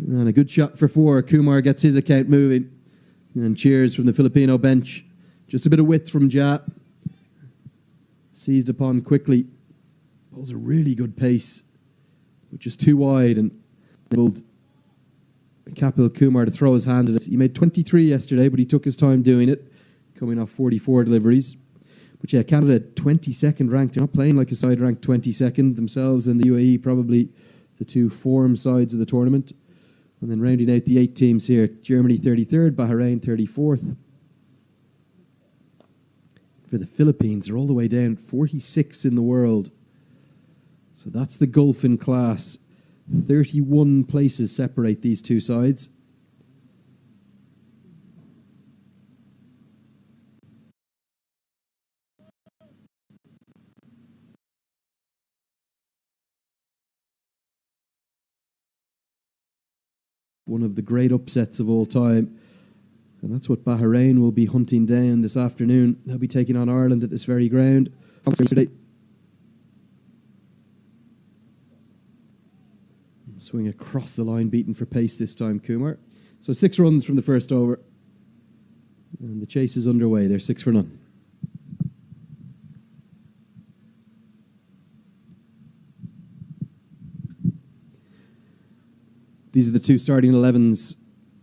And a good shot for 4. Kumar gets his account moving. And cheers from the Filipino bench. Just a bit of width from Ja. Seized upon quickly. Bowls a really good pace, but just too wide, and enabled Kapil Kumar to throw his hand at it. He made 23 yesterday, but he took his time doing it, coming off 44 deliveries. But yeah, Canada 22nd ranked. They're not playing like a side ranked 22nd themselves, and the UAE probably the two form sides of the tournament. And then rounding out the 8 teams here, Germany 33rd, Bahrain 34th. For the Philippines, they're all the way down, 46 in the world. So that's the gulf in class. 31 places separate these two sides. One of the great upsets of all time. And that's what Bahrain will be hunting down this afternoon. They'll be taking on Ireland at this very ground. Swing across the line, beaten for pace this time, Kumar. So 6 runs from the first over. And the chase is underway. They're 6 for none. These are the two starting 11s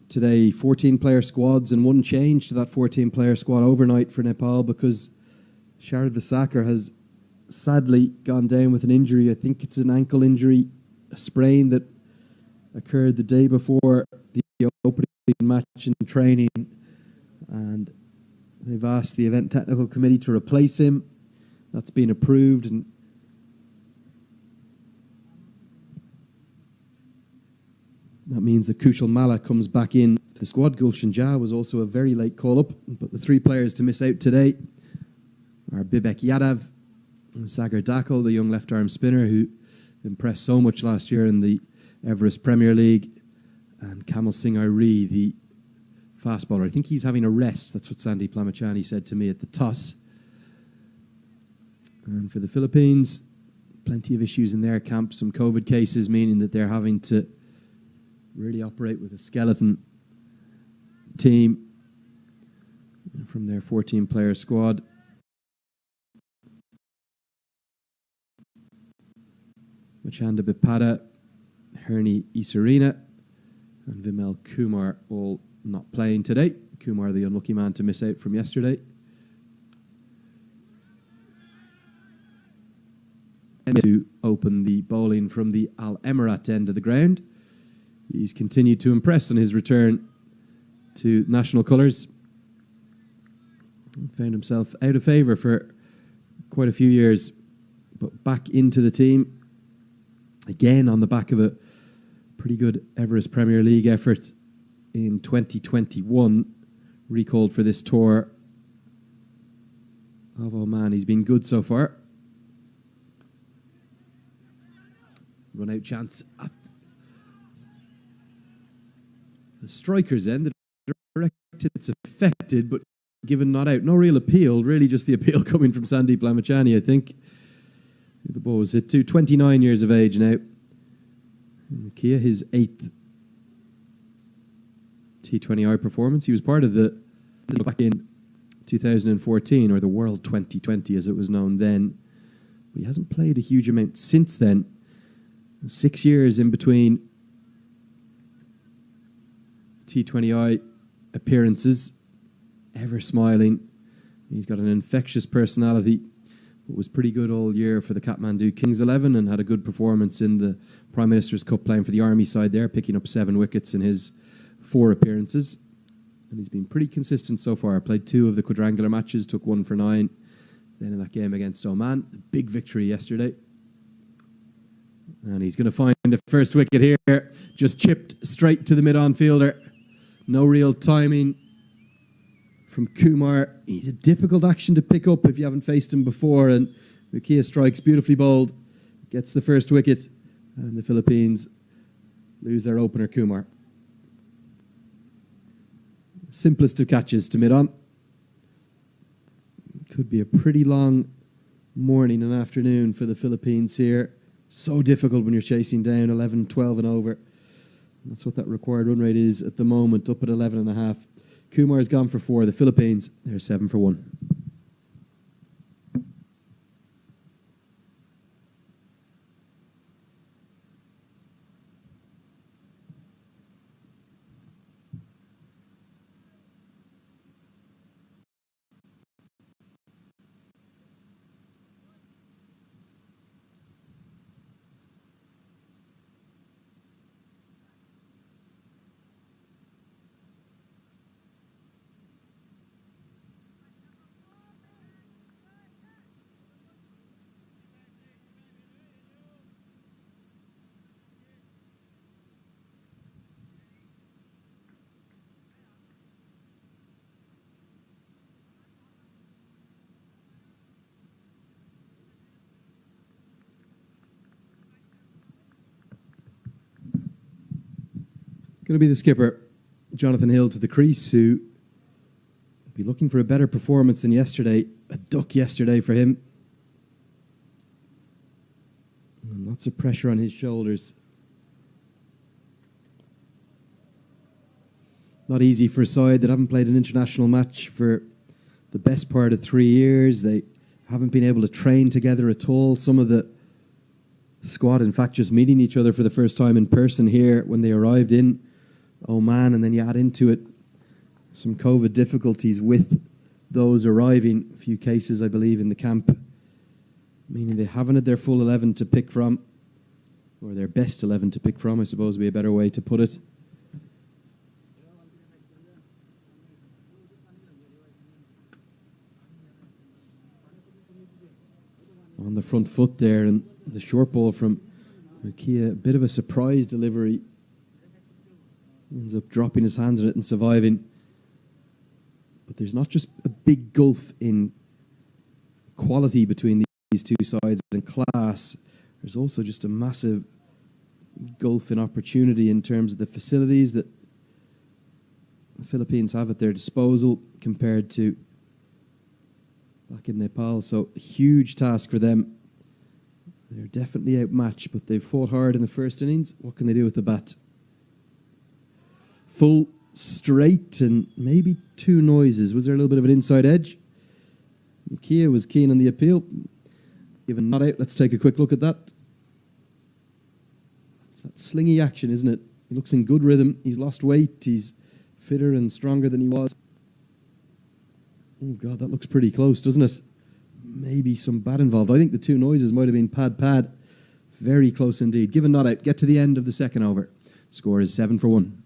today. 14-player squads and one change to that 14-player squad overnight for Nepal because Sharad Visakar has sadly gone down with an injury. I think it's an ankle injury, a sprain that occurred the day before the opening match in training, and they've asked the event technical committee to replace him. That's been approved, and that means that Kushal Malla comes back in to the squad. Gulshan Jah was also a very late call-up, but the 3 players to miss out today are Bibek Yadav and Sagar Dakal, the young left-arm spinner who impressed so much last year in the Everest Premier League, and Kamal Singh Airi, the fast bowler. I think he's having a rest. That's what Sandy Plamachani said to me at the toss. And for the Philippines, plenty of issues in their camp. Some COVID cases, meaning that they're having to really operate with a skeleton team from their 14-player squad. Machanda Bipada, Herni Isarina, and Vimal Kumar all not playing today. Kumar, the unlucky man to miss out from yesterday. And to open the bowling from the Al Emirat end of the ground. He's continued to impress on his return to national colours. Found himself out of favour for quite a few years, but back into the team. Again, on the back of a pretty good Everest Premier League effort in 2021, recalled for this tour of Oman. He's been good so far. Run out chance at the striker's end. The direction it's affected, but given not out. No real appeal, really just the appeal coming from Sandeep Lamachani, I think. The ball was hit to 29 years of age now. Kia, his 8th T20I performance. He was part of the back in 2014, or the World 2020 as it was known then. But he hasn't played a huge amount since then. 6 years in between T20I appearances. Ever smiling. He's got an infectious personality. But was pretty good all year for the Kathmandu Kings 11 and had a good performance in the Prime Minister's Cup playing for the Army side there, picking up 7 wickets in his 4 appearances. And he's been pretty consistent so far. Played 2 of the quadrangular matches, took 1 for 9. Then in that game against Oman, the big victory yesterday. And he's going to find the first wicket here. Just chipped straight to the mid-on fielder. No real timing from Kumar. He's a difficult action to pick up if you haven't faced him before, and Mukia strikes beautifully bowled, gets the first wicket, and the Philippines lose their opener, Kumar. Simplest of catches to mid-on. Could be a pretty long morning and afternoon for the Philippines here. So difficult when you're chasing down 11, 12 and over. That's what that required run rate is at the moment, up at 11.5. Kumar's gone for 4. The Philippines, they're 7 for 1. Going to be the skipper, Jonathan Hill, to the crease, who will be looking for a better performance than yesterday. A duck yesterday for him. And lots of pressure on his shoulders. Not easy for a side that haven't played an international match for the best part of 3 years. They haven't been able to train together at all. Some of the squad, in fact, just meeting each other for the first time in person here when they arrived in Oman, and then you add into it some COVID difficulties with those arriving. A few cases, I believe, in the camp, meaning they haven't had their full 11 to pick from, or their best 11 to pick from, I suppose would be a better way to put it. On the front foot there, and the short ball from Mukia, a bit of a surprise delivery. Ends up dropping his hands on it and surviving. But there's not just a big gulf in quality between these two sides and class. There's also just a massive gulf in opportunity in terms of the facilities that the Philippines have at their disposal compared to back in Nepal. So a huge task for them. They're definitely outmatched, but they've fought hard in the first innings. What can they do with the bat? Full, straight, and maybe 2 noises. Was there a little bit of an inside edge? Kia was keen on the appeal. Given not out, let's take a quick look at that. It's that slingy action, isn't it? He looks in good rhythm. He's lost weight. He's fitter and stronger than he was. Oh, God, that looks pretty close, doesn't it? Maybe some bat involved. I think the 2 noises might have been pad. Very close indeed. Given not out, get to the end of the second over. Score is 7 for 1.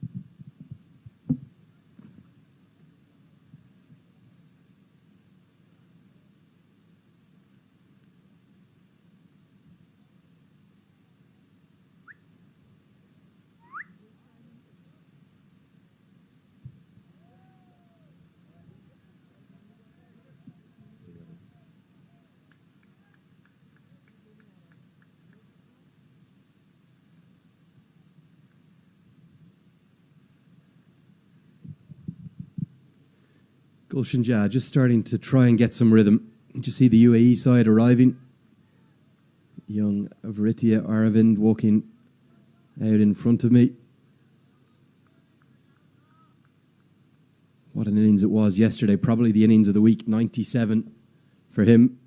Gulshan Jah just starting to try and get some rhythm. You just see the UAE side arriving. Young Avritya Aravind walking out in front of me. What an innings it was yesterday. Probably the innings of the week. 97 for him.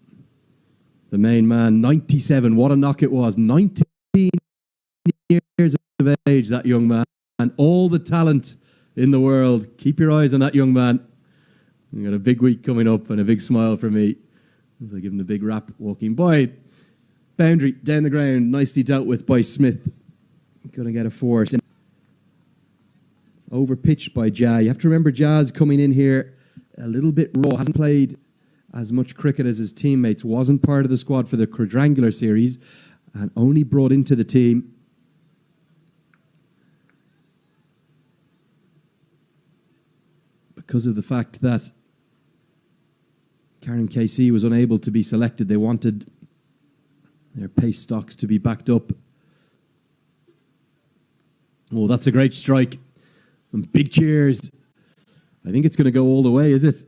The main man, 97. What a knock it was. 19 years of age, that young man. And all the talent in the world. Keep your eyes on that young man. We've got a big week coming up and a big smile for me as I give him the big rap walking by. Boundary down the ground, nicely dealt with by Smith. Going to get a 4. Overpitched by Jah. You have to remember Jah's coming in here a little bit raw. Hasn't played as much cricket as his teammates. Wasn't part of the squad for the quadrangular series and only brought into the team because of the fact that Karen KC was unable to be selected. They wanted their pace stocks to be backed up. Oh, that's a great strike. And big cheers. I think it's going to go all the way, is it?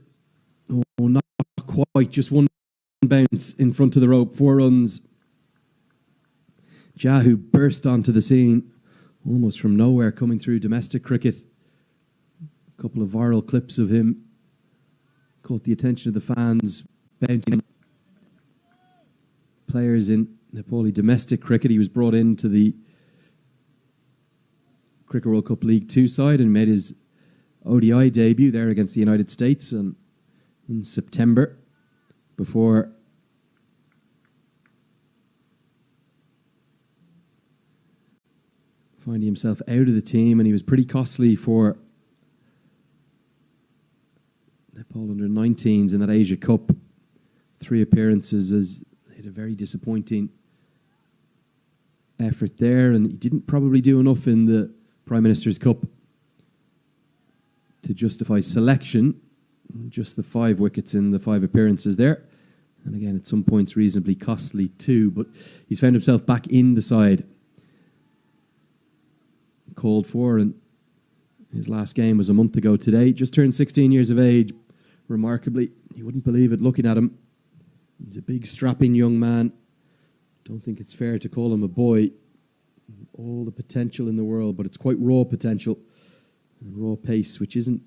Oh, not quite. Just one bounce in front of the rope. 4 runs. Jah, who burst onto the scene almost from nowhere coming through domestic cricket. A couple of viral clips of him caught the attention of the fans, bouncing players in Nepali domestic cricket. He was brought into the Cricket World Cup League 2 side and made his ODI debut there against the United States in September, before finding himself out of the team. And he was pretty costly for Nepal under-19s in that Asia Cup. 3 appearances, as they had a very disappointing effort there, and he didn't probably do enough in the Prime Minister's Cup to justify selection. Just the 5 wickets in the 5 appearances there, and again at some points reasonably costly too, but he's found himself back in the side, called for, and his last game was a month ago today. Just turned 16 years of age, remarkably. You wouldn't believe it looking at him. He's a big strapping young man. Don't think it's fair to call him a boy. All the potential in the world, but it's quite raw potential and raw pace, which isn't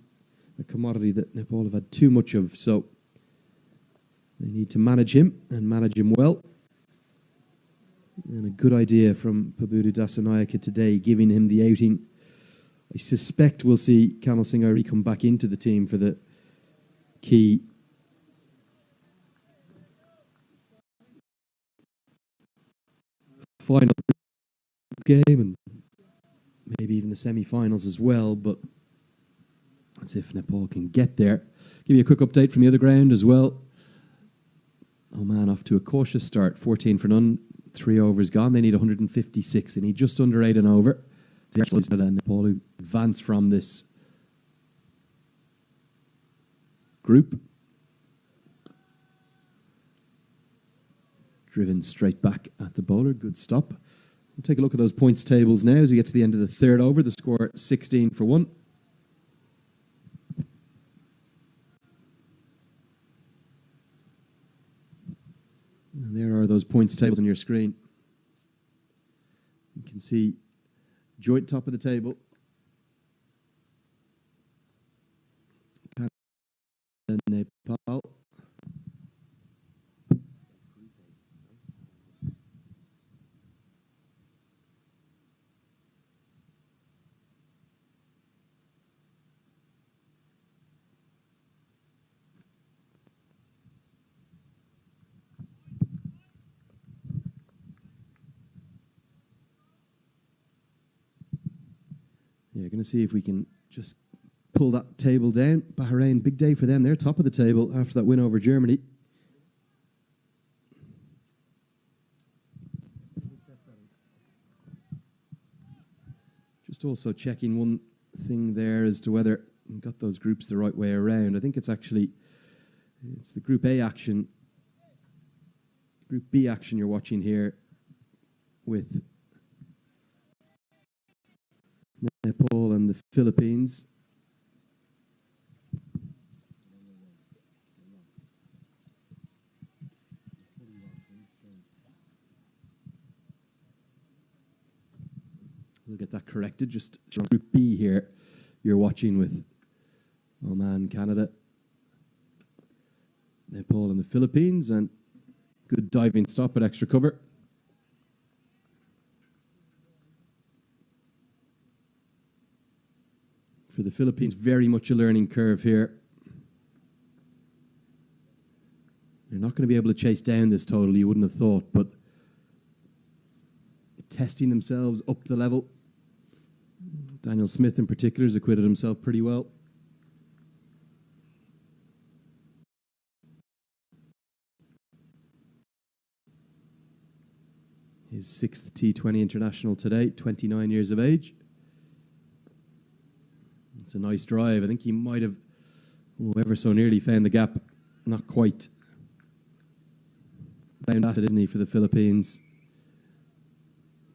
a commodity that Nepal have had too much of, so they need to manage him and manage him well. And a good idea from Pabudu Dasanayake today, giving him the outing. I suspect we'll see Kamal Singh Airi come back into the team for the key final game and maybe even the semi-finals as well, but that's if Nepal can get there. Give you a quick update from the other ground as well. Oman off to a cautious start, 14 for none, 3 overs gone. They need 156. They need just under 8 and over. Nepal who advance from this group. Driven straight back at the bowler. Good stop. We'll take a look at those points tables now as we get to the end of the 3rd over. The score 16 for 1. And there are those points tables on your screen. You can see joint top of the table. Canada, Nepal. Yeah, going to see if we can just pull that table down. Bahrain, big day for them. They're top of the table after that win over Germany. Just also checking one thing there as to whether we got those groups the right way around. I think it's the Group A action, Group B action you're watching here with Nepal and the Philippines. We'll get that corrected. Just Group B here, you're watching with Oman, Canada, Nepal and the Philippines, and good diving stop at extra cover. For the Philippines, very much a learning curve here. They're not going to be able to chase down this total, you wouldn't have thought, but testing themselves up the level. Daniel Smith in particular has acquitted himself pretty well. His 6th T20 international today, 29 years of age. It's a nice drive. I think he might have ever so nearly found the gap. Not quite. Found that, isn't he, for the Philippines?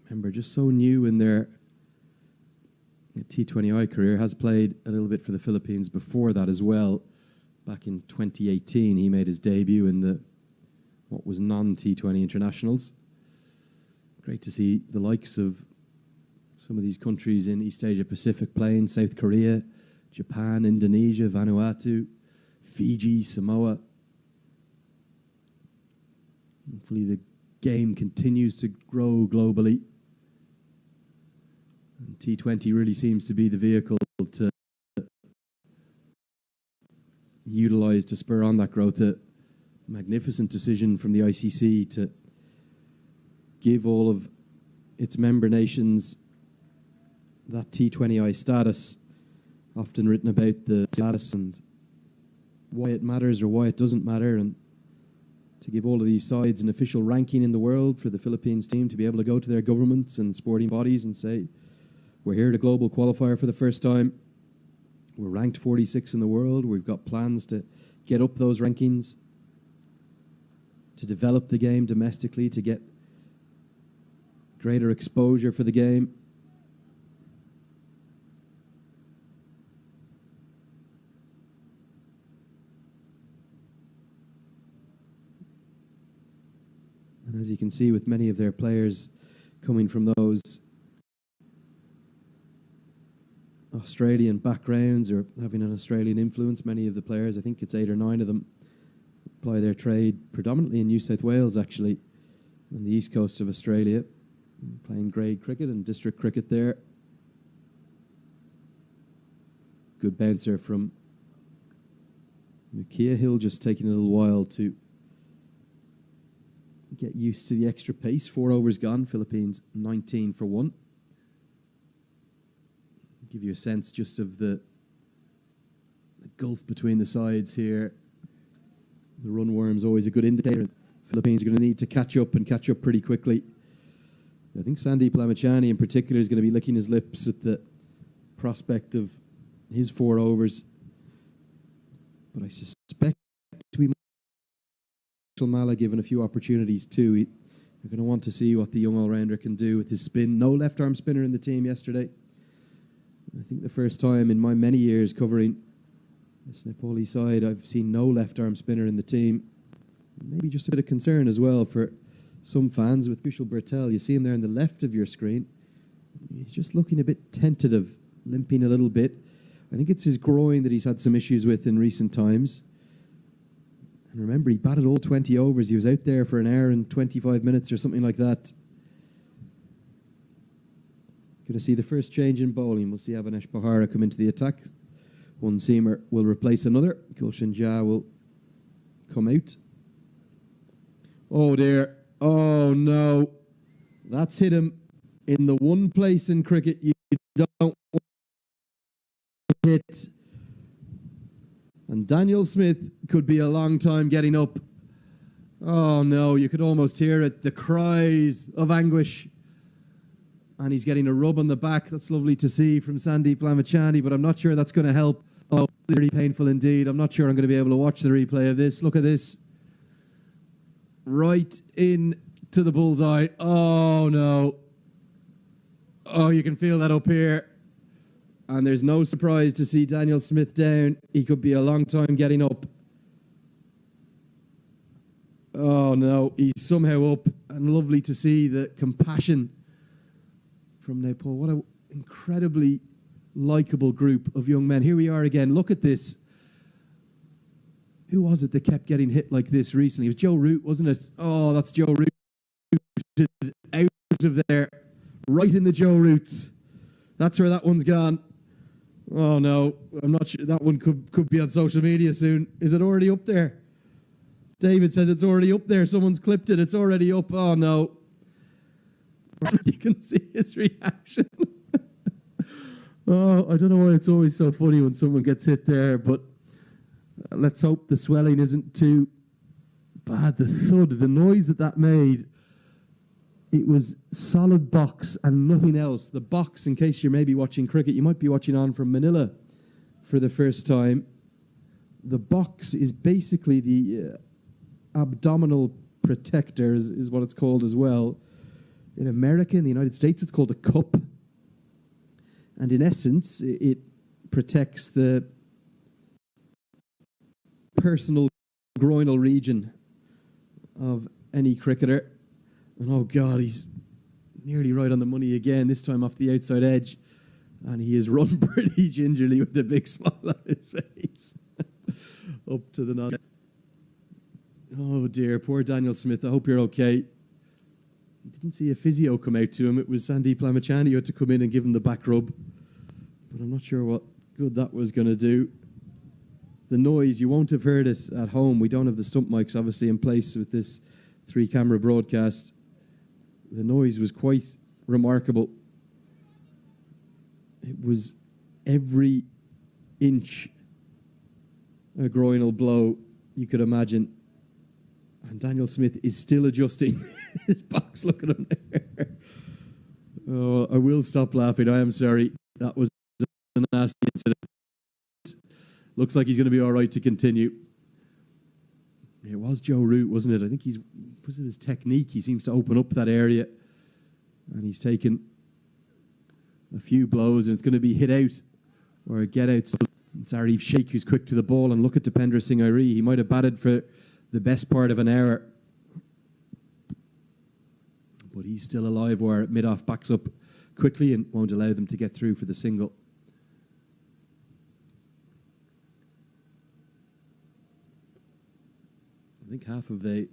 Remember, just so new in their T20I career. Has played a little bit for the Philippines before that as well. Back in 2018, he made his debut in the what was non-T20 internationals. Great to see the likes of some of these countries in East Asia Pacific playing, South Korea, Japan, Indonesia, Vanuatu, Fiji, Samoa. Hopefully the game continues to grow globally. And T20 really seems to be the vehicle to utilise to spur on that growth. A magnificent decision from the ICC to give all of its member nations that T20I status, often written about the status and why it matters or why it doesn't matter, and to give all of these sides an official ranking in the world for the Philippines team to be able to go to their governments and sporting bodies and say, we're here at a global qualifier for the first time. We're ranked 46 in the world. We've got plans to get up those rankings, to develop the game domestically, to get greater exposure for the game. And as you can see with many of their players coming from those Australian backgrounds or having an Australian influence, many of the players, I think it's 8 or 9 of them, apply their trade predominantly in New South Wales, actually, on the east coast of Australia, playing grade cricket and district cricket there. Good bouncer from Mukia Hill, just taking a little while to get used to the extra pace. 4 overs gone, Philippines 19 for 1. Give you a sense just of the gulf between the sides here. The run worm's always a good indicator. Philippines are going to need to catch up and catch up pretty quickly. I think Sandeep Lamachani in particular is going to be licking his lips at the prospect of his 4 overs. But I suspect we might Mala given a few opportunities too. We're going to want to see what the young all-rounder can do with his spin. No left-arm spinner in the team yesterday. I think the first time in my many years covering this Nepali side, I've seen no left-arm spinner in the team. Maybe just a bit of concern as well for some fans with Kushal Bertel. You see him there on the left of your screen. He's just looking a bit tentative, limping a little bit. I think it's his groin that he's had some issues with in recent times. And remember, he batted all 20 overs. He was out there for an hour and 25 minutes or something like that. Going to see the first change in bowling. We'll see Avanesh Bahara come into the attack. One seamer will replace another. Gulshan Jha will come out. Oh dear. Oh no. That's hit him in the one place in cricket you don't hit. And Daniel Smith could be a long time getting up. Oh no, you could almost hear it. The cries of anguish. And he's getting a rub on the back. That's lovely to see from Sandeep Lamachani, but I'm not sure that's going to help. Oh, very painful indeed. I'm not sure I'm going to be able to watch the replay of this. Look at this. Right into the bullseye. Oh, no. Oh, you can feel that up here. And there's no surprise to see Daniel Smith down. He could be a long time getting up. Oh, no. He's somehow up. And lovely to see the compassion from Nepal. What an incredibly likeable group of young men. Here we are again. Look at this. Who was it that kept getting hit like this recently? It was Joe Root, wasn't it? Oh, that's Joe Root. Out of there. Right in the Joe Roots. That's where that one's gone. Oh, no. I'm not sure. That one could be on social media soon. Is it already up there? David says it's already up there. Someone's clipped it. It's already up. Oh, no. You can see his reaction. Oh, I don't know why it's always so funny when someone gets hit there, but let's hope the swelling isn't too bad. The thud, the noise that made, it was solid box and nothing else. The box, in case you're maybe watching cricket, you might be watching on from Manila for the first time. The box is basically the abdominal protector, is what it's called as well. In America, in the United States, it's called a cup. And in essence, it protects the personal groinal region of any cricketer. And oh God, he's nearly right on the money again, this time off the outside edge. And he is run pretty gingerly with a big smile on his face. Up to the knot. Oh dear, poor Daniel Smith. I hope you're okay. Didn't see a physio come out to him. It was Sandeep Lamachani who had to come in and give him the back rub. But I'm not sure what good that was going to do. The noise, you won't have heard it at home. We don't have the stump mics obviously in place with this 3-camera broadcast. The noise was quite remarkable. It was every inch a groinal blow you could imagine. And Daniel Smith is still adjusting. His back's looking at him there. Oh, I will stop laughing. I am sorry. That was a nasty incident. Looks like he's going to be all right to continue. It was Joe Root, wasn't it? I think was it his technique? He seems to open up that area. And he's taken a few blows, and it's going to be hit out or a get out. So it's Arif Sheikh who's quick to the ball, and look at Dipender Singh Airi. He might have batted for the best part of an hour. But he's still alive where mid-off backs up quickly and won't allow them to get through for the single. I think half of the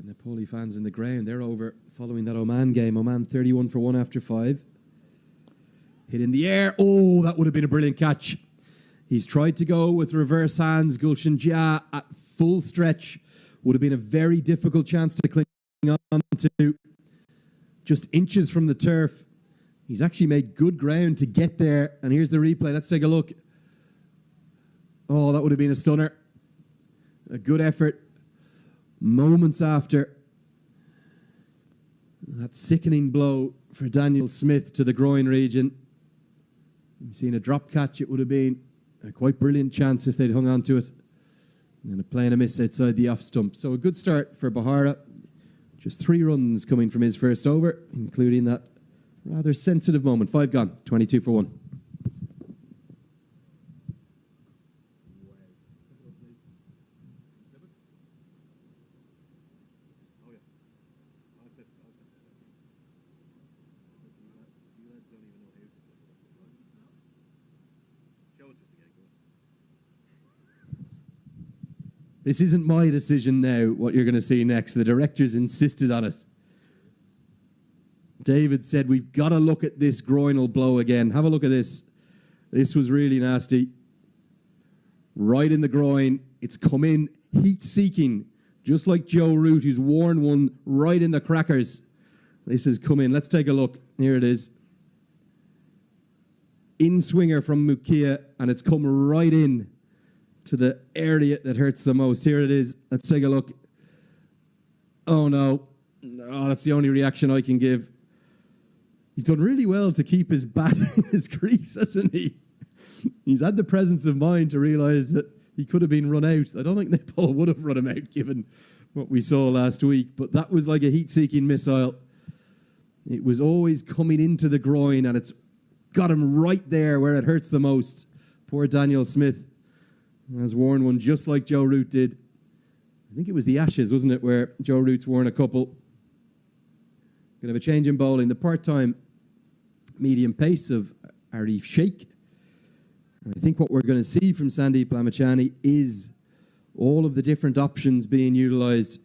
Nepali fans in the ground, they're over following that Oman game. Oman 31 for 1 after 5. Hit in the air. Oh, that would have been a brilliant catch. He's tried to go with reverse hands. Gulshan Jia at full stretch. Would have been a very difficult chance to cling on to. Just inches from the turf. He's actually made good ground to get there. And here's the replay. Let's take a look. Oh, that would have been a stunner. A good effort. Moments after that sickening blow for Daniel Smith to the groin region. We've seen a drop catch. It would have been a quite brilliant chance if they'd hung on to it. And a play and a miss outside the off stump. So a good start for Bahara. Just 3 runs coming from his first over, including that rather sensitive moment. 5 gone, 22 for 1. This isn't my decision now, what you're going to see next. The directors insisted on it. David said, we've got to look at this groinal blow again. Have a look at this. This was really nasty. Right in the groin. It's come in heat-seeking, just like Joe Root, who's worn one right in the crackers. This has come in. Let's take a look. Here it is. In-swinger from Mukia, and it's come right in to the area that hurts the most. Here it is. Let's take a look. Oh, no. Oh, that's the only reaction I can give. He's done really well to keep his bat in his crease, hasn't he? He's had the presence of mind to realise that he could have been run out. I don't think Nepal would have run him out, given what we saw last week. But that was like a heat-seeking missile. It was always coming into the groin, and it's got him right there where it hurts the most. Poor Daniel Smith has worn one just like Joe Root did. I think it was the Ashes, wasn't it, where Joe Root's worn a couple. Going to have a change in bowling. The part-time medium pace of Arif Sheikh. And I think what we're going to see from Sandeep Lamachani is all of the different options being utilised.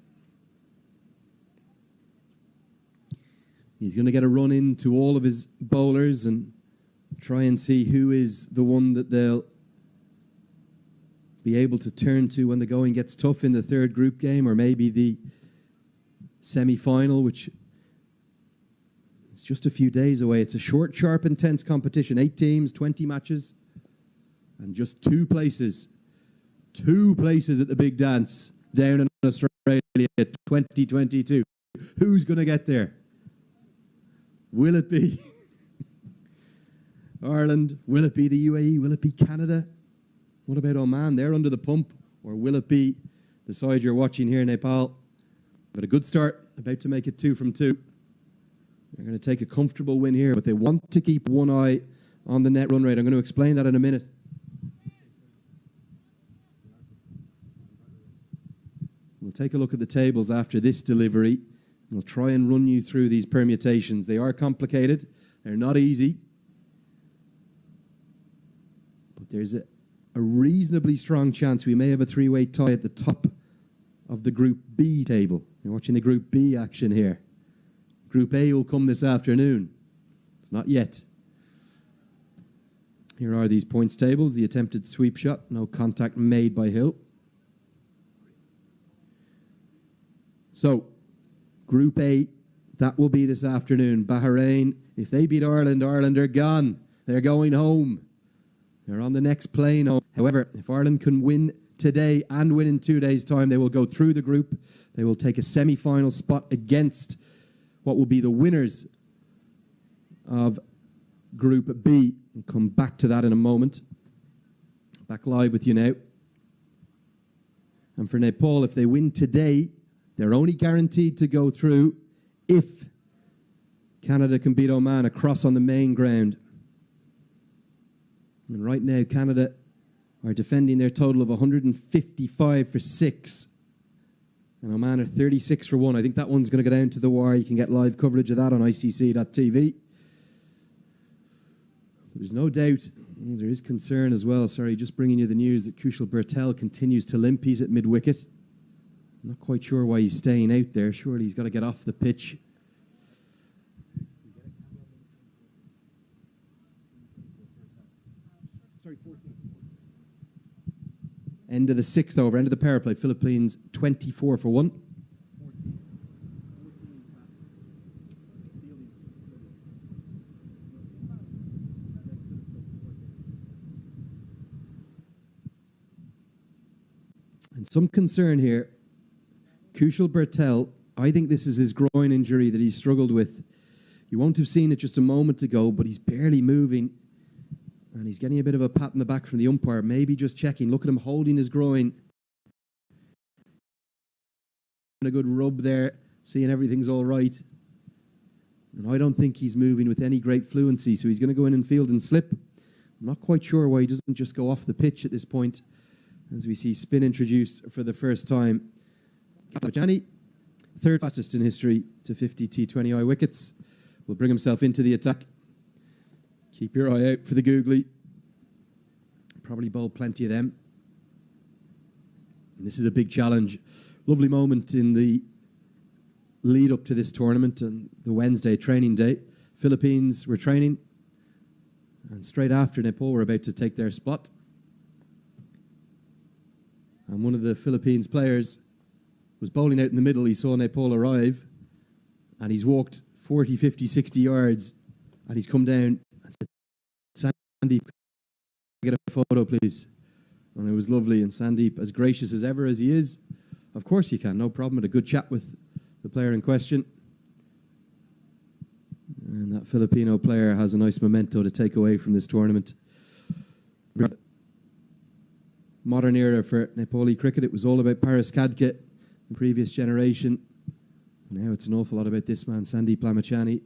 He's going to get a run into all of his bowlers and try and see who is the one that they'll be able to turn to when the going gets tough in the third group game, or maybe the semi-final, which is just a few days away. It's a short, sharp, intense competition. 8 teams, 20 matches, and just 2 places. 2 places at the big dance down in Australia 2022. Who's going to get there? Will it be Ireland? Will it be the UAE? Will it be Canada? What about Oman? They're under the pump. Or will it be the side you're watching here, Nepal? But a good start, about to make it 2 from 2. They're going to take a comfortable win here, but they want to keep one eye on the net run rate. I'm going to explain that in a minute. We'll take a look at the tables after this delivery. We'll try and run you through these permutations. They are complicated. They're not easy. But there's a reasonably strong chance we may have a three-way tie at the top of the Group B table. You're watching the Group B action here. Group A will come this afternoon. Not yet. Here are these points tables. The attempted sweep shot. No contact made by Hill. So, Group A, that will be this afternoon. Bahrain, if they beat Ireland, Ireland are gone. They're going home. They're on the next plane home. However, if Ireland can win today and win in 2 days' time, they will go through the group. They will take a semi-final spot against what will be the winners of Group B. We'll come back to that in a moment. Back live with you now. And for Nepal, if they win today, they're only guaranteed to go through if Canada can beat Oman across on the main ground. And right now, Canada are defending their total of 155 for 6. And Oman are 36 for 1. I think that one's going to go down to the wire. You can get live coverage of that on icc.tv. But there's no doubt, there is concern as well. Sorry, just bringing you the news that Kushal Bertel continues to limp. He's at mid-wicket. I'm not quite sure why he's staying out there. Surely he's got to get off the pitch. Sorry, 14. End of the 6th over, end of the power play. Philippines 24 for 1. And some concern here. Kushal Bertel, I think this is his groin injury that he's struggled with. You won't have seen it just a moment ago, but he's barely moving. And he's getting a bit of a pat in the back from the umpire, maybe just checking. Look at him holding his groin. A good rub there, seeing everything's all right. And I don't think he's moving with any great fluency, so he's going to go in and field and slip. I'm not quite sure why he doesn't just go off the pitch at this point, as we see spin introduced for the first time. Kamachani, third fastest in history to 50 T20I wickets, will bring himself into the attack. Keep your eye out for the googly. Probably bowl plenty of them. And this is a big challenge. Lovely moment in the lead up to this tournament and the Wednesday training day. Philippines were training, and straight after Nepal were about to take their spot. And one of the Philippines players was bowling out in the middle. He saw Nepal arrive, and he's walked 40, 50, 60 yards, and he's come down and said, Sandeep, get a photo, please. And it was lovely. And Sandeep, as gracious as ever as he is, of course you can, no problem. Had a good chat with the player in question. And that Filipino player has a nice memento to take away from this tournament. Modern era for Nepali cricket. It was all about Paris Kadke, the previous generation. Now it's an awful lot about this man, Sandeep Lamachani.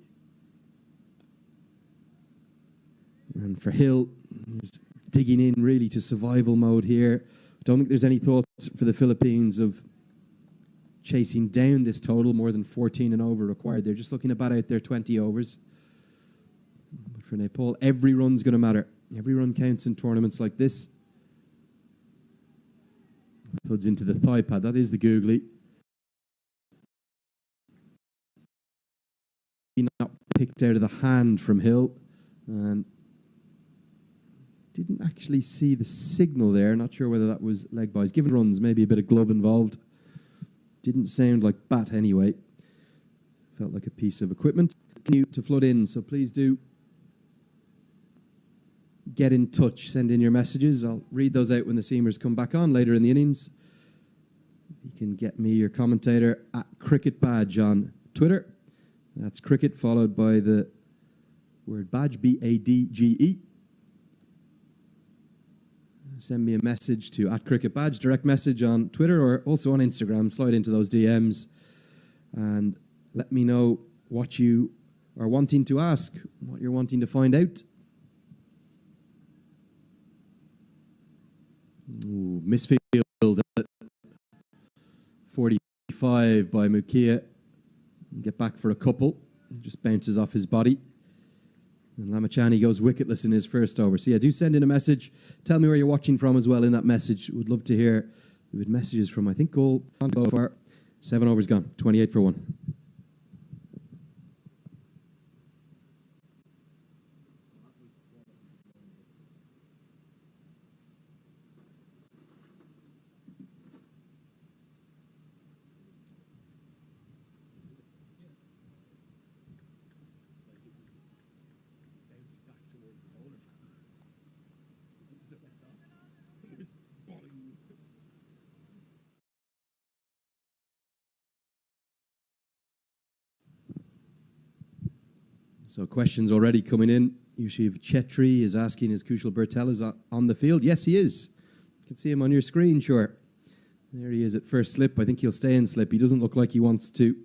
And for Hill, he's digging in really to survival mode here. I don't think there's any thoughts for the Philippines of chasing down this total, more than 14 and over required. They're just looking to bat out their 20 overs. But for Nepal, every run's going to matter. Every run counts in tournaments like this. Thuds into the thigh pad. That is the googly. Not picked out of the hand from Hill. And didn't actually see the signal there. Not sure whether that was leg buys. Given runs, maybe a bit of glove involved. Didn't sound like bat anyway. Felt like a piece of equipment. Continue to flood in, so please do get in touch. Send in your messages. I'll read those out when the Seamers come back on later in the innings. You can get me, your commentator, at Cricket Badge on Twitter. That's cricket followed by the word badge, B-A-D-G-E. Send me a message to @cricketbadge, direct message on Twitter or also on Instagram. Slide into those DMs and let me know what you are wanting to ask, what you're wanting to find out. Ooh, misfield at 45 by Mukia. Get back for a couple. Just bounces off his body. And Lamachani goes wicketless in his first over. So yeah, do send in a message. Tell me where you're watching from as well in that message. Would love to hear. We had messages from, I think, goal far. 7 overs gone. 28 for 1. So questions already coming in. Yushiv Chetri is asking, is Kushal Bertels on the field? Yes, he is. You can see him on your screen, sure. There he is at first slip. I think he'll stay in slip. He doesn't look like he wants to.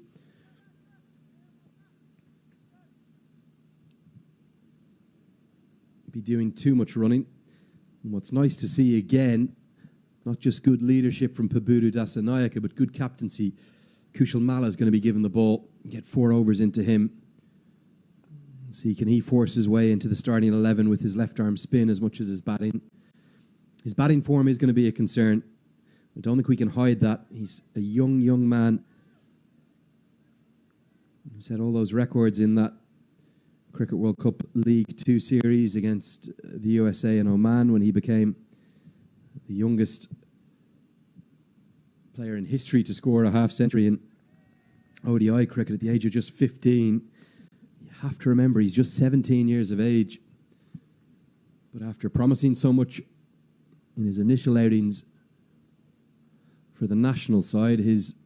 Be doing too much running. And what's nice to see again, not just good leadership from Pabudu Dasanayaka, but good captaincy. Kushal Malla is going to be given the ball. Get 4 overs into him. See, can he force his way into the starting 11 with his left arm spin as much as his batting? His batting form is going to be a concern. I don't think we can hide that. He's a young man. He set all those records in that Cricket World Cup League 2 series against the USA and Oman when he became the youngest player in history to score a half-century in ODI cricket at the age of just 15. Have to remember, he's just 17 years of age. But after promising so much in his initial outings for the national side, his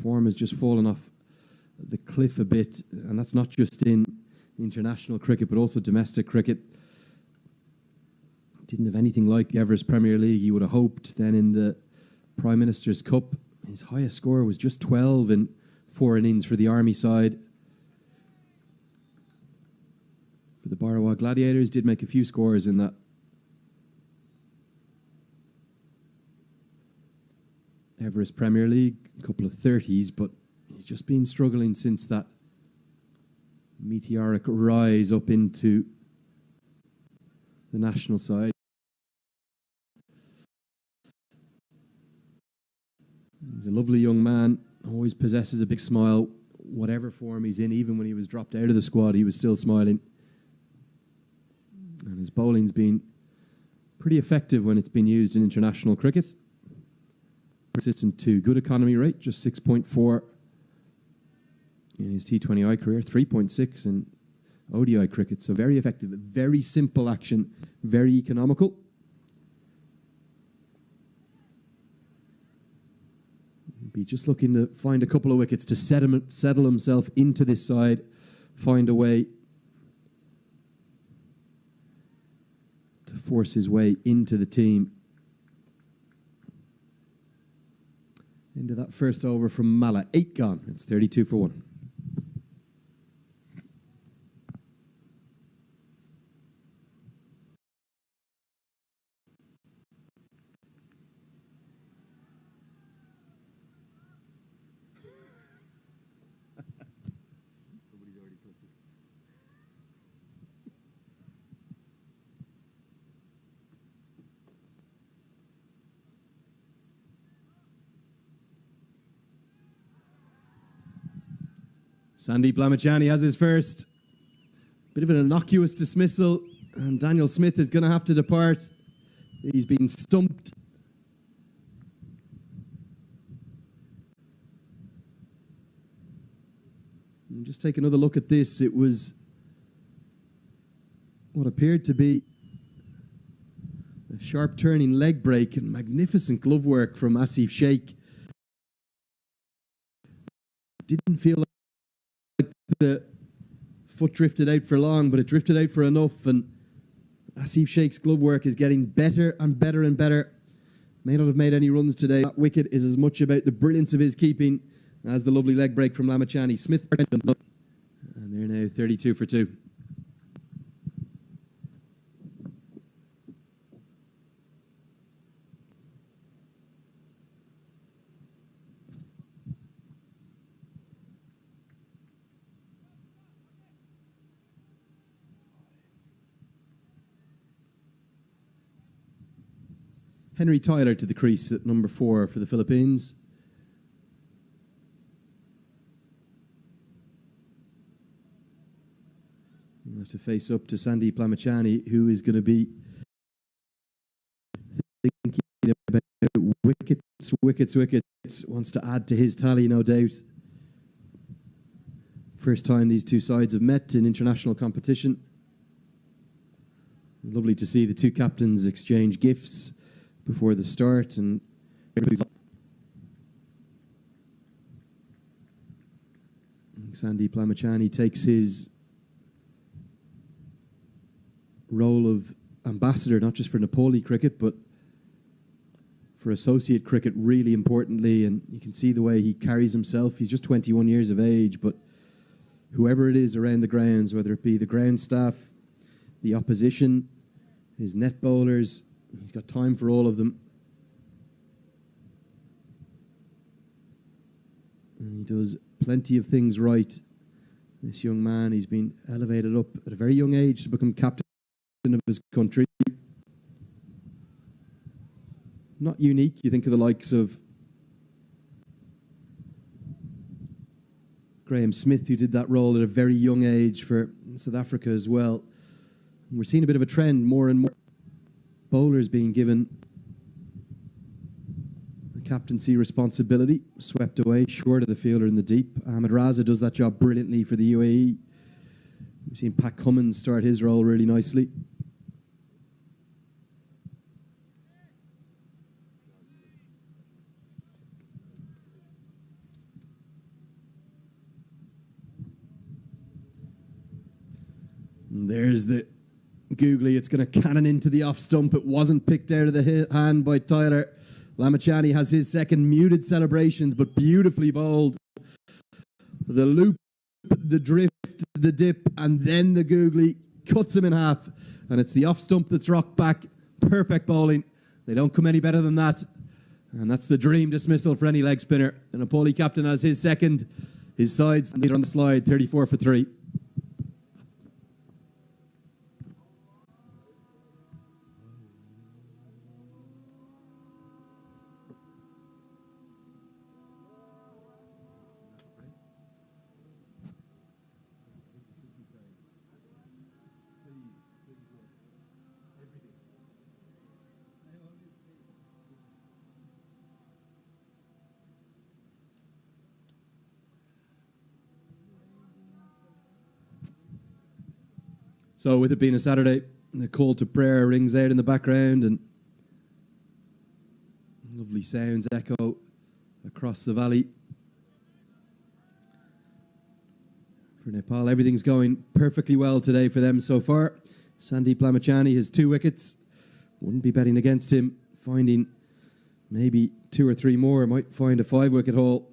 form has just fallen off the cliff a bit. And that's not just in international cricket, but also domestic cricket. Didn't have anything like the Everest Premier League you would have hoped. Then in the Prime Minister's Cup, his highest score was just 12 in 4 innings for the Army side. But the Barawa Gladiators did make a few scores in that Everest Premier League, a couple of 30s, but he's just been struggling since that meteoric rise up into the national side. He's a lovely young man, always possesses a big smile, whatever form he's in. Even when he was dropped out of the squad, he was still smiling. And his bowling's been pretty effective when it's been used in international cricket. Consistent to good economy rate, just 6.4 in his T20I career, 3.6 in ODI cricket. So very effective, very simple action, very economical. Be just looking to find a couple of wickets to settle himself into this side, find a way to force his way into the team. Into that first over from Malla. 8 gone. It's 32 for 1. Sandeep Lamachani has his first. Bit of an innocuous dismissal, and Daniel Smith is going to have to depart. He's been stumped. And just take another look at this. It was what appeared to be a sharp turning leg break and magnificent glove work from Asif Sheikh. Didn't feel like the foot drifted out for long, but it drifted out for enough, and Asif Sheikh's glove work is getting better and better and better. May not have made any runs today. That wicket is as much about the brilliance of his keeping as the lovely leg break from Lamachani. Smith, and they're now 32 for 2. Henry Tyler to the crease at number 4 for the Philippines. We'll have to face up to Sandeep Lamachani, who is going to be thinking about wickets, wants to add to his tally, no doubt. First time these two sides have met in international competition. Lovely to see the two captains exchange gifts before the start. And Sandeep Lamachani takes his role of ambassador, not just for Nepali cricket, but for associate cricket, really importantly. And you can see the way he carries himself. He's just 21 years of age, but whoever it is around the grounds, whether it be the ground staff, the opposition, his net bowlers, he's got time for all of them. And he does plenty of things right. This young man, he's been elevated up at a very young age to become captain of his country. Not unique. You think of the likes of Graham Smith, who did that role at a very young age for South Africa as well. And we're seeing a bit of a trend, more and more bowlers being given the captaincy responsibility, swept away short of the fielder in the deep. Ahmed Raza does that job brilliantly for the UAE. We've seen Pat Cummins start his role really nicely. And there's the googly. It's going to cannon into the off stump. It wasn't picked out of the hand by Tyler. Lamachani has his second, muted celebrations, but beautifully bowled. The loop, the drift, the dip, and then the googly cuts him in half. And it's the off stump that's rocked back. Perfect bowling. They don't come any better than that. And that's the dream dismissal for any leg spinner. The Nepali captain has his second. His sides, and they're on the slide, 34 for 3. So with it being a Saturday, the call to prayer rings out in the background and lovely sounds echo across the valley. For Nepal, everything's going perfectly well today for them so far. Sandeep Lamachani has 2 wickets. Wouldn't be betting against him. Finding maybe 2 or 3 more. Might find a 5-wicket haul.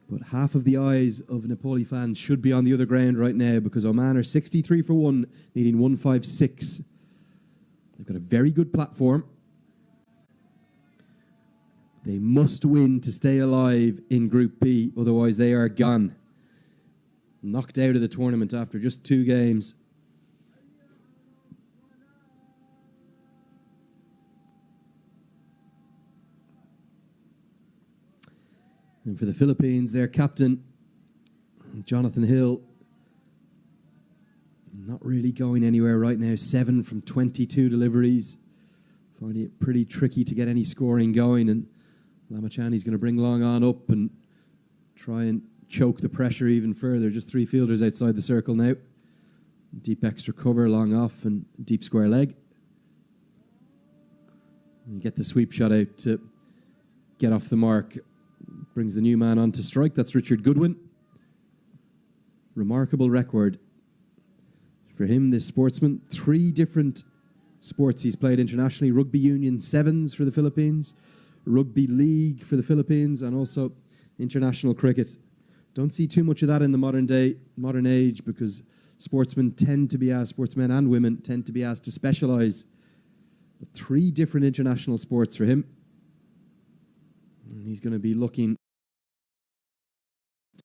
But half of the eyes of Nepali fans should be on the other ground right now because Oman are 63 for 1, needing 156. They've got a very good platform. They must win to stay alive in Group B, otherwise they are gone. Knocked out of the tournament after just 2 games. And for the Philippines, their captain, Jonathan Hill, not really going anywhere right now. 7 from 22 deliveries. Finding it pretty tricky to get any scoring going. And Lamachani's going to bring Long on up and try and choke the pressure even further. Just 3 fielders outside the circle now. Deep extra cover, Long off, and deep square leg. And you get the sweep shot out to get off the mark. Brings the new man on to strike. That's Richard Goodwin. Remarkable record for him, this sportsman. 3 different sports he's played internationally. Rugby Union Sevens for the Philippines, Rugby League for the Philippines, and also international cricket. Don't see too much of that in the modern age, because sportsmen and women tend to be asked to specialise. But 3 different international sports for him. And he's going to be looking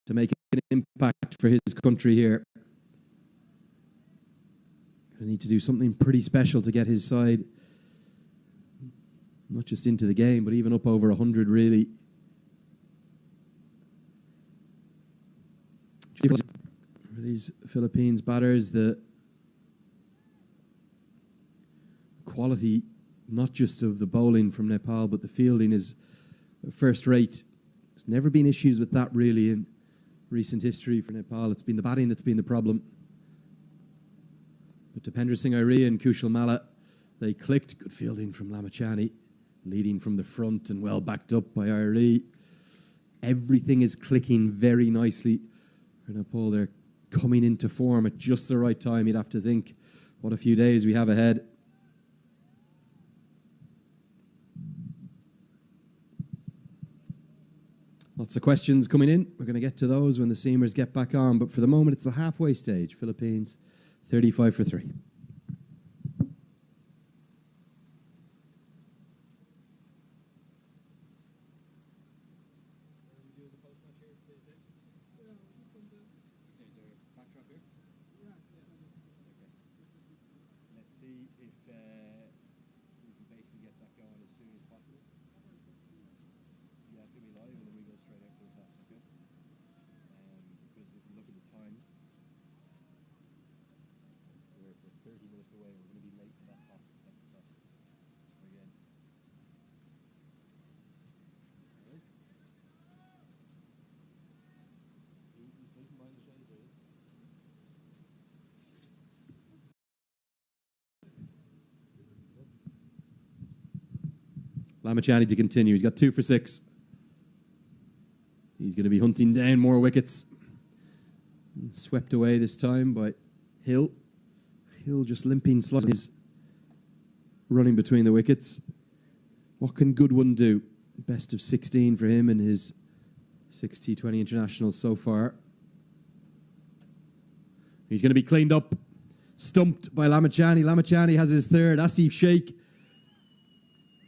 to make an impact for his country here. Going to need to do something pretty special to get his side Not just into the game, but even up over 100, really. For these Philippines batters, the quality, not just of the bowling from Nepal, but the fielding is first rate. There's never been issues with that, really, in recent history for Nepal. It's been the batting that's been the problem. But Dipender Singh Airia and Kushal Malla, they clicked. Good fielding from Lamachani, leading from the front and well backed up by Airia. Everything is clicking very nicely for Nepal. They're coming into form at just the right time. You'd have to think what a few days we have ahead. Lots of questions coming in. We're going to get to those when the Seamers get back on. But for the moment, it's the halfway stage. Philippines, 35 for 3. Lamachani to continue. He's got 2 for 6. He's going to be hunting down more wickets. Swept away this time by Hill. Hill just limping slightly. He's running between the wickets. What can Goodwin do? Best of 16 for him in his 6 T20 internationals so far. He's going to be cleaned up. Stumped by Lamachani. Lamachani has his third. Asif Sheikh,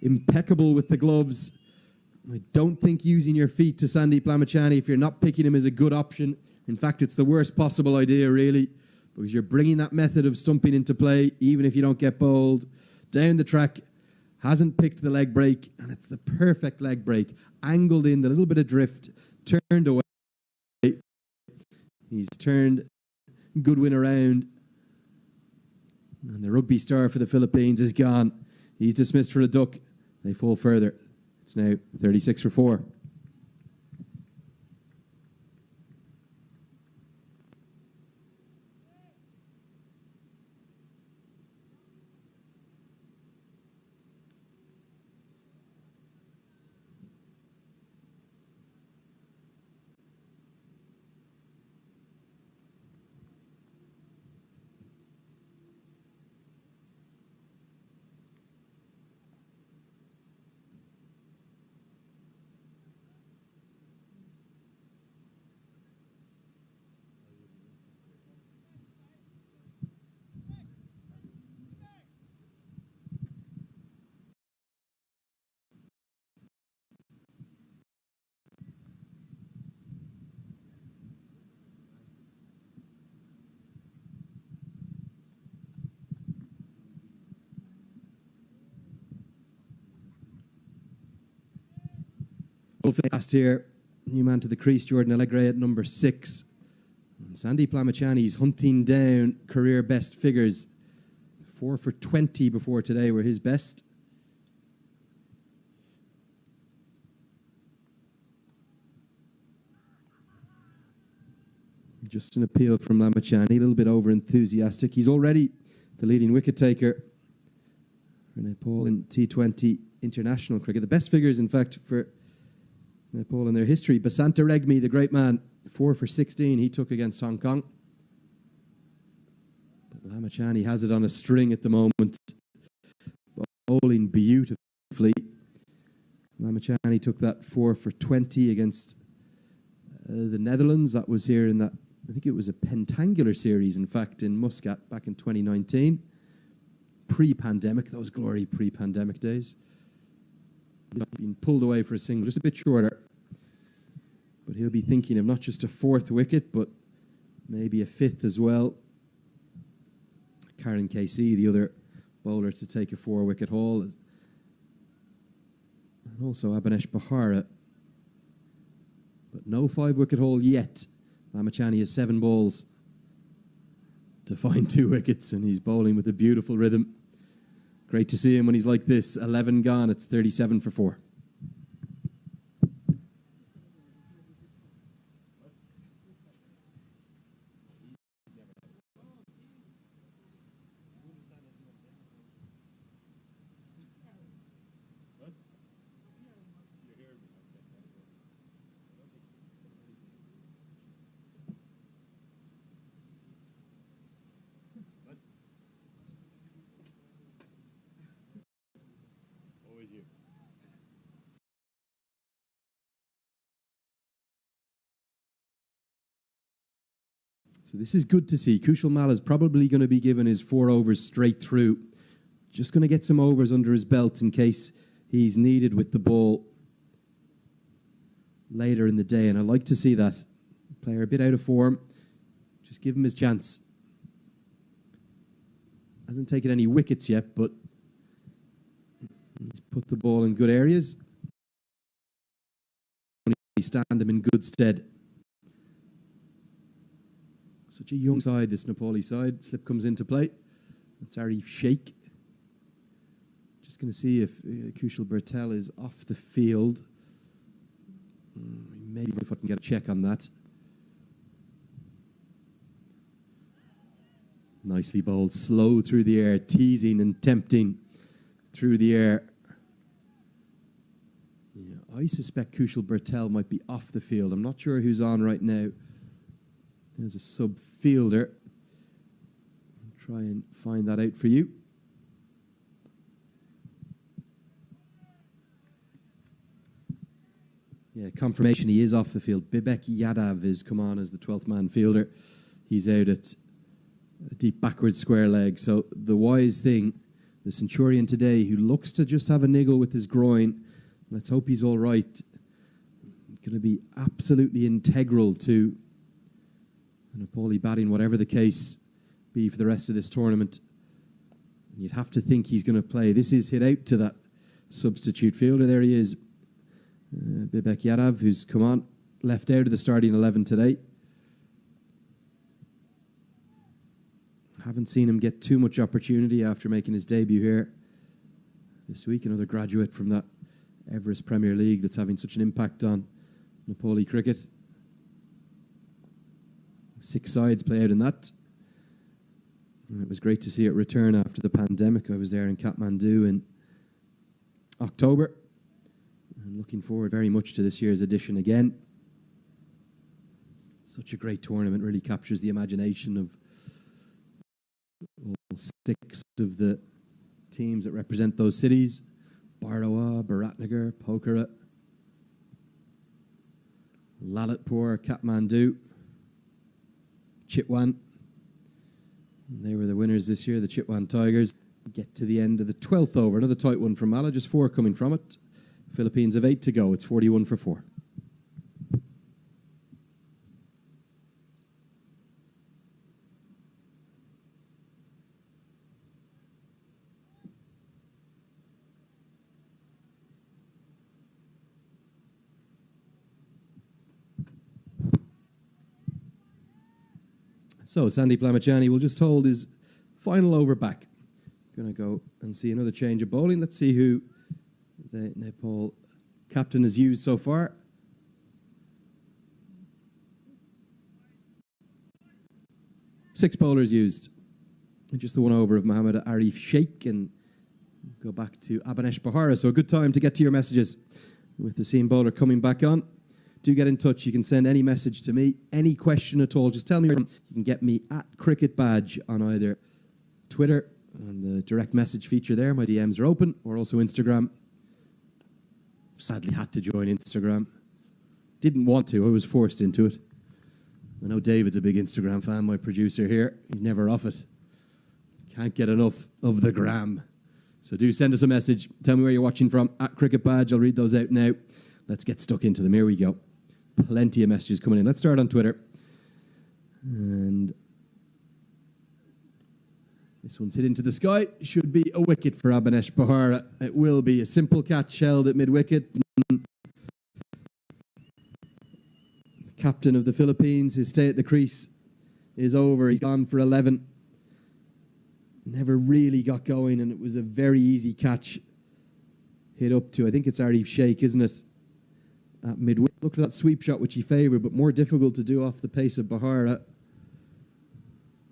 impeccable with the gloves. I don't think using your feet to Sandeep Lamachani, if you're not picking him, is a good option. In fact, it's the worst possible idea, really, because you're bringing that method of stumping into play, even if you don't get bowled. Down the track, hasn't picked the leg break, and it's the perfect leg break. Angled in, the little bit of drift, turned away. He's turned Goodwin around, and the rugby star for the Philippines is gone. He's dismissed for a duck. They fall further. It's now 36 for 4. Last here, new man to the crease, Jordan Allegre at number 6. And Sandeep Lamachani's hunting down career best figures. 4 for 20 before today were his best. Just an appeal from Lamachani, a little bit over-enthusiastic. He's already the leading wicket taker for Nepal in T20 international cricket. The best figures, in fact, for Nepal in their history. Basanta Regmi, the great man, 4 for 16 he took against Hong Kong. But Lamachani has it on a string at the moment, bowling beautifully. Lamachani took that 4 for 20 against the Netherlands. That was here in that, I think it was a pentangular series, in fact, in Muscat back in 2019. Pre-pandemic, those glory pre-pandemic days. Been pulled away for a single, just a bit shorter. But he'll be thinking of not just a 4th wicket, but maybe a 5th as well. Karen KC, the other bowler to take a 4-wicket haul. And also Abanesh Bahara. But no 5-wicket haul yet. Lamachani has 7 balls to find 2 wickets, and he's bowling with a beautiful rhythm. Great to see him when he's like this. 11 gone, it's 37 for 4. So this is good to see. Kushal Malla is probably going to be given his 4 overs straight through. Just going to get some overs under his belt in case he's needed with the ball later in the day. And I like to see that. Player a bit out of form. Just give him his chance. Hasn't taken any wickets yet, but he's put the ball in good areas. Stand him in good stead. Such a young side, this Nepali side. Slip comes into play. It's Arif Sheikh. Just going to see if Kushal Bertel is off the field. Maybe if I can get a check on that. Nicely bowled, slow through the air, teasing and tempting through the air. Yeah, I suspect Kushal Bertel might be off the field. I'm not sure who's on right now. There's a sub fielder. I'll try and find that out for you. Yeah, confirmation he is off the field. Bibek Yadav has come on as the 12th man fielder. He's out at a deep backward square leg. So the wise thing, the Centurion today, who looks to just have a niggle with his groin, let's hope he's all right. Going to be absolutely integral to Nepali batting, whatever the case be for the rest of this tournament. You'd have to think he's going to play. This is hit out to that substitute fielder. There he is. Bibek Yadav, who's come on, left out of the starting 11 today. Haven't seen him get too much opportunity after making his debut here this week. Another graduate from that Everest Premier League that's having such an impact on Nepali cricket. 6 sides play out in that. And it was great to see it return after the pandemic. I was there in Kathmandu in October. I'm looking forward very much to this year's edition again. Such a great tournament, really captures the imagination of all 6 of the teams that represent those cities. Barawa, Biratnagar, Pokhara, Lalitpur, Kathmandu, Chitwan. And they were the winners this year, the Chitwan Tigers. Get to the end of the 12th over. Another tight one from Malla, just 4 coming from it. Philippines have 8 to go. It's 41 for 4. So Sandeep Lamachani will just hold his final over back. Going to go and see another change of bowling. Let's see who the Nepal captain has used so far. Six bowlers used. And just the one over of Mohammad Arif Sheikh, and go back to Abanesh Bahara. So a good time to get to your messages with the seam bowler coming back on. Do get in touch. You can send any message to me, any question at all. Just tell me. You can get me at Cricket Badge on either Twitter and the direct message feature there. My DMs are open, or also Instagram. Sadly had to join Instagram. Didn't want to. I was forced into it. I know David's a big Instagram fan, my producer here. He's never off it. Can't get enough of the gram. So do send us a message. Tell me where you're watching from. At Cricket Badge. I'll read those out now. Let's get stuck into them. Here we go. Plenty of messages coming in. Let's start on Twitter. And This one's hit into the sky. Should be a wicket for Abhinesh Bahara. It will be a simple catch held at mid-wicket. Captain of the Philippines, his stay at the crease is over. He's gone for 11. Never really got going, and it was a very easy catch. Hit up to, I think it's Arif Sheikh, isn't it? At mid-wicket. Look at that sweep shot, which he favoured, but more difficult to do off the pace of Bahara.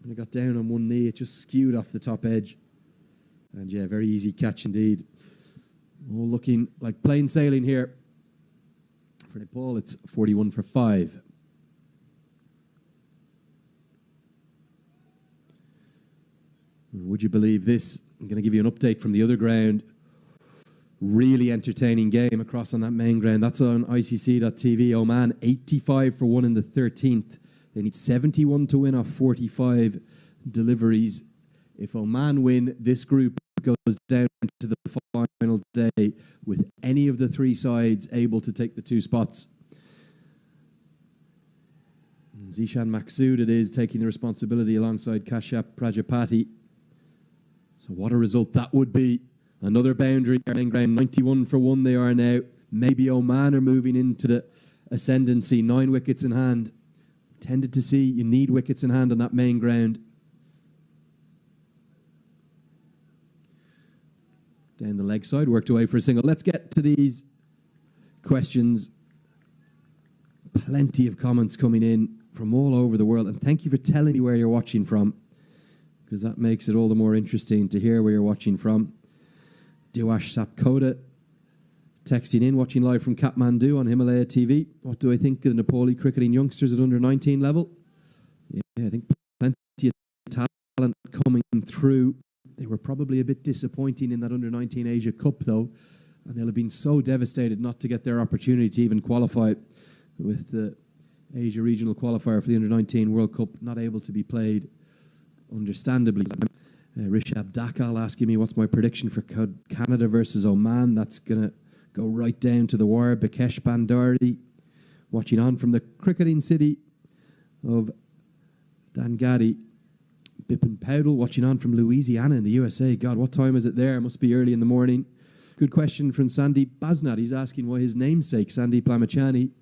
When it got down on one knee, it just skewed off the top edge. And yeah, very easy catch indeed. All looking like plain sailing here. For Nepal, it's 41 for 5. Would you believe this? I'm going to give you an update from the other ground. Really entertaining game across on that main ground. That's on ICC.tv. Oman, 85 for 1 in the 13th. They need 71 to win off 45 deliveries. If Oman win, this group goes down to the final day with any of the three sides able to take the 2 spots. And Zishan Maksud it is taking the responsibility alongside Kashyap Prajapati. So what a result that would be. Another boundary, 91 for 1 they are now. Maybe Oman are moving into the ascendancy, 9 wickets in hand. Tended to see you need wickets in hand on that main ground. Down the leg side, worked away for a single. Let's get to these questions. Plenty of comments coming in from all over the world. And thank you for telling me where you're watching from, because that makes it all the more interesting to hear where you're watching from. Diwash Sapkoda texting in, watching live from Kathmandu on Himalaya TV. What do I think of the Nepali cricketing youngsters at under 19 level? Yeah, I think plenty of talent coming through. They were probably a bit disappointing in that under 19 Asia Cup though, and they'll have been so devastated not to get their opportunity to even qualify, with the Asia regional qualifier for the under 19 World Cup not able to be played, understandably. Rishabh Dakal asking me what's my prediction for Canada versus Oman. That's going to go right down to the wire. Bikesh Bandari watching on from the cricketing city of Dangadi. Bipin Powdle watching on from Louisiana in the USA. God, what time is it there? It must be early in the morning. Good question from Sandeep Basnat. He's asking why his namesake, Sandeep Lamachani,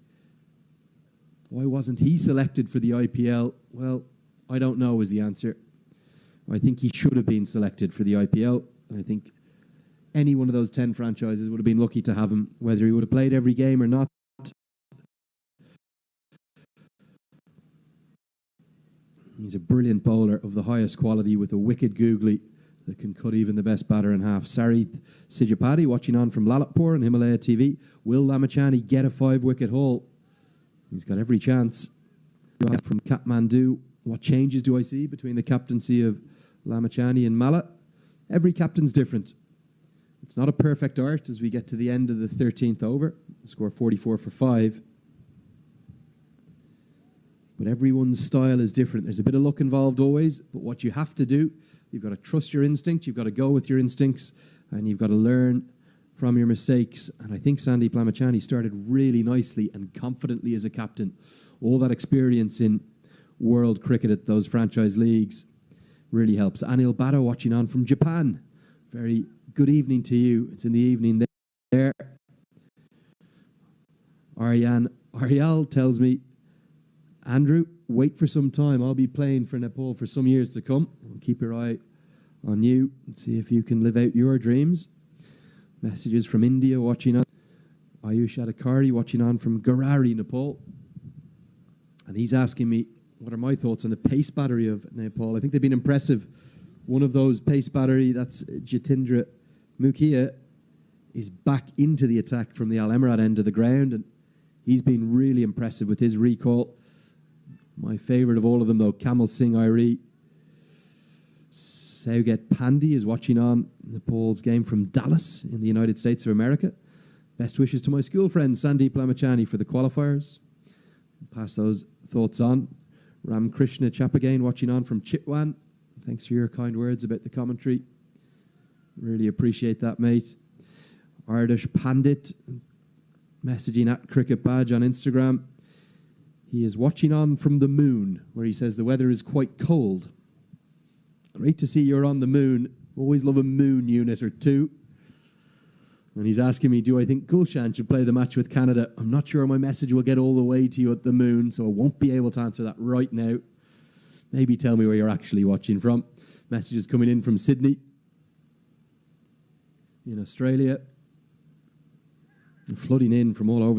why wasn't he selected for the IPL? Well, I don't know is the answer. I think he should have been selected for the IPL. I think any one of those 10 franchises would have been lucky to have him, whether he would have played every game or not. He's a brilliant bowler of the highest quality with a wicked googly that can cut even the best batter in half. Sarith Sijapati watching on from Lalitpur on Himalaya TV. Will Lamachani get a 5-wicket haul? He's got every chance. From Kathmandu, what changes do I see between the captaincy of Lamachani and Malla? Every captain's different. It's not a perfect art as we get to the end of the 13th over. The score 44 for 5. But everyone's style is different. There's a bit of luck involved always, but what you have to do, you've got to trust your instinct, you've got to go with your instincts, and you've got to learn from your mistakes. And I think Sandeep Lamachani started really nicely and confidently as a captain. All that experience in world cricket at those franchise leagues really helps. Anil Bhatta watching on from Japan. Very good evening to you. It's in the evening there. Ariel tells me, Andrew, wait for some time. I'll be playing for Nepal for some years to come. We'll keep your eye on you and see if you can live out your dreams. Messages from India watching on. Ayush Adhikari watching on from Garari, Nepal. And he's asking me, what are my thoughts on the pace battery of Nepal? I think they've been impressive. One of those pace battery, that's Jitendra Mukhia, is back into the attack from the Al Emirat end of the ground. And he's been really impressive with his recall. My favourite of all of them, though, Kamal Singh Airi. Sauget Pandey is watching on Nepal's game from Dallas in the United States of America. Best wishes to my school friend Sandeep Lamachani for the qualifiers. Pass those thoughts on. Ram Krishna Chapagain watching on from Chitwan. Thanks for your kind words about the commentary. Really appreciate that, mate. Ardish Pandit messaging at Cricket Badge on Instagram. He is watching on from the moon, where he says the weather is quite cold. Great to see you're on the moon. Always love a moon unit or two. And he's asking me, do I think Gulshan should play the match with Canada? I'm not sure my message will get all the way to you at the moon, so I won't be able to answer that right now. Maybe tell me where you're actually watching from. Messages coming in from Sydney in Australia. And flooding in from all over